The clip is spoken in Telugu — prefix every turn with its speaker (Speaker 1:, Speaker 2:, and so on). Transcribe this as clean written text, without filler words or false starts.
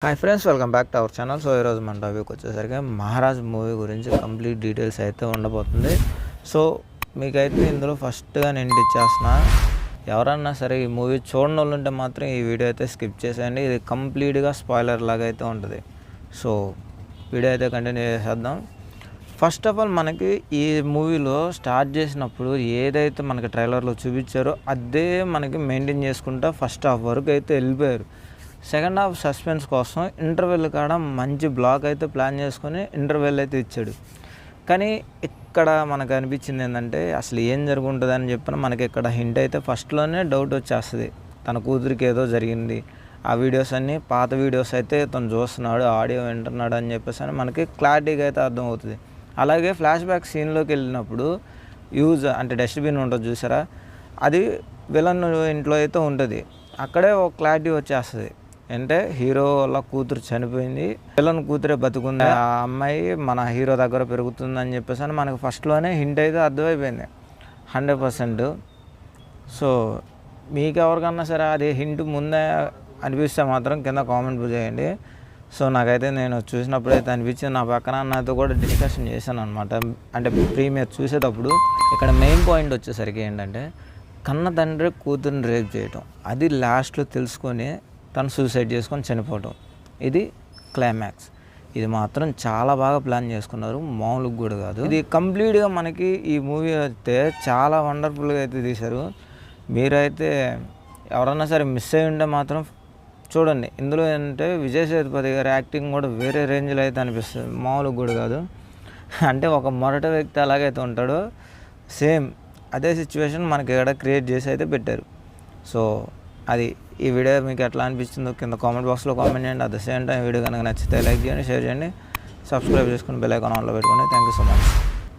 Speaker 1: Hi friends, welcome back to our channel. So ఈరోజు మన టాపిక్ వచ్చేసరికి మహారాజ్ మూవీ గురించి కంప్లీట్ డీటెయిల్స్ అయితే ఉండబోతుంది. సో మీకైతే ఇందులో ఫస్ట్గా నేను ఇచ్చేస్తున్నా, ఎవరన్నా సరే ఈ మూవీ చూడని వాళ్ళు ఉంటే మాత్రం ఈ వీడియో అయితే స్కిప్ చేసేయండి. ఇది కంప్లీట్గా స్పాయిలర్ లాగా అయితే ఉంటుంది. సో వీడియో అయితే కంటిన్యూ చేసేద్దాం. ఫస్ట్ ఆఫ్ ఆల్ మనకి ఈ మూవీలో స్టార్ట్ చేసినప్పుడు ఏదైతే మనకి ట్రైలర్లో చూపించారో అదే మనకి మెయింటైన్ చేసుకుంటా ఫస్ట్ హాఫ్ వరకు అయితే వెళ్ళిపోయారు. సెకండ్ హాఫ్ సస్పెన్స్ కోసం ఇంటర్వెల్ కాడ మంచి బ్లాక్ అయితే ప్లాన్ చేసుకొని ఇంటర్వెల్ అయితే ఇచ్చాడు. కానీ ఇక్కడ మనకు అనిపించింది ఏంటంటే అసలు ఏం జరుగుతుంటుంది అని చెప్పిన మనకి ఇక్కడ హింట్ అయితే ఫస్ట్లోనే డౌట్ వచ్చేస్తుంది. తన కూతురికి ఏదో జరిగింది, ఆ వీడియోస్ అన్నీ పాత వీడియోస్ అయితే తను చూస్తున్నాడు, ఆడియో వింటున్నాడు అని చెప్పేసి అని మనకి క్లారిటీగా అయితే అర్థమవుతుంది. అలాగే ఫ్లాష్ బ్యాక్ సీన్లోకి వెళ్ళినప్పుడు అంటే డస్ట్బిన్ ఉంటుంది చూసారా, అది విలన్ ఇంట్లో అయితే ఉంటుంది. అక్కడే ఒక క్లారిటీ వచ్చేస్తుంది. అంటే హీరో వాళ్ళ కూతురు చనిపోయింది, విలన్ కూతురే బతుకుంది, ఆ అమ్మాయి మన హీరో దగ్గర పెరుగుతుంది అని చెప్పేసి అని మనకు ఫస్ట్లోనే హింట్ అయితే అర్థమైపోయింది 100%. సో మీకు ఎవరికన్నా సరే అది హింట్ ముందే అనిపిస్తే మాత్రం కింద కామెంట్ చేయండి. సో నాకైతే నేను చూసినప్పుడైతే అనిపించింది. నా పక్కన నాతో కూడా డిస్కషన్ చేశాను అనమాట. అంటే ప్రీమియర్ చూసేటప్పుడు ఇక్కడ మెయిన్ పాయింట్ వచ్చేసరికి ఏంటంటే కన్న తండ్రి కూతురుని రేప్ చేయటం, అది లాస్ట్లో తెలుసుకొని తను సూసైడ్ చేసుకొని చనిపోవటం, ఇది క్లైమాక్స్. ఇది మాత్రం చాలా బాగా ప్లాన్ చేసుకున్నారు, మామూలుగా కూడా కాదు. ఇది కంప్లీట్గా మనకి ఈ మూవీ అయితే చాలా వండర్ఫుల్గా అయితే తీశారు. మీరైతే ఎవరన్నా సరే మిస్ అయ్యి ఉంటే మాత్రం చూడండి. ఇందులో ఏంటంటే విజయ్ సేతుపతి గారి యాక్టింగ్ కూడా వేరే రేంజ్లో అయితే అనిపిస్తుంది, మామూలుగా కూడా కాదు. అంటే ఒక మొరటి వ్యక్తి అలాగైతే ఉంటాడో సేమ్ అదే సిచ్యువేషన్ మనకి ఇక్కడ క్రియేట్ చేసి అయితే పెట్టారు. సో అది ఈ వీడియో మీకు ఎట్లా అనిపించిందో కింద కామెంట్ బాక్స్లో కామెంట్ చేయండి. At the same time video కనుక నచ్చితే లైక్ చేయండి, షేర్ చేయండి, సబ్స్క్రైబ్ చేసుకుని బెల్ ఐకాన్ ఆన్లో పెట్టుకోండి. Thank you so much.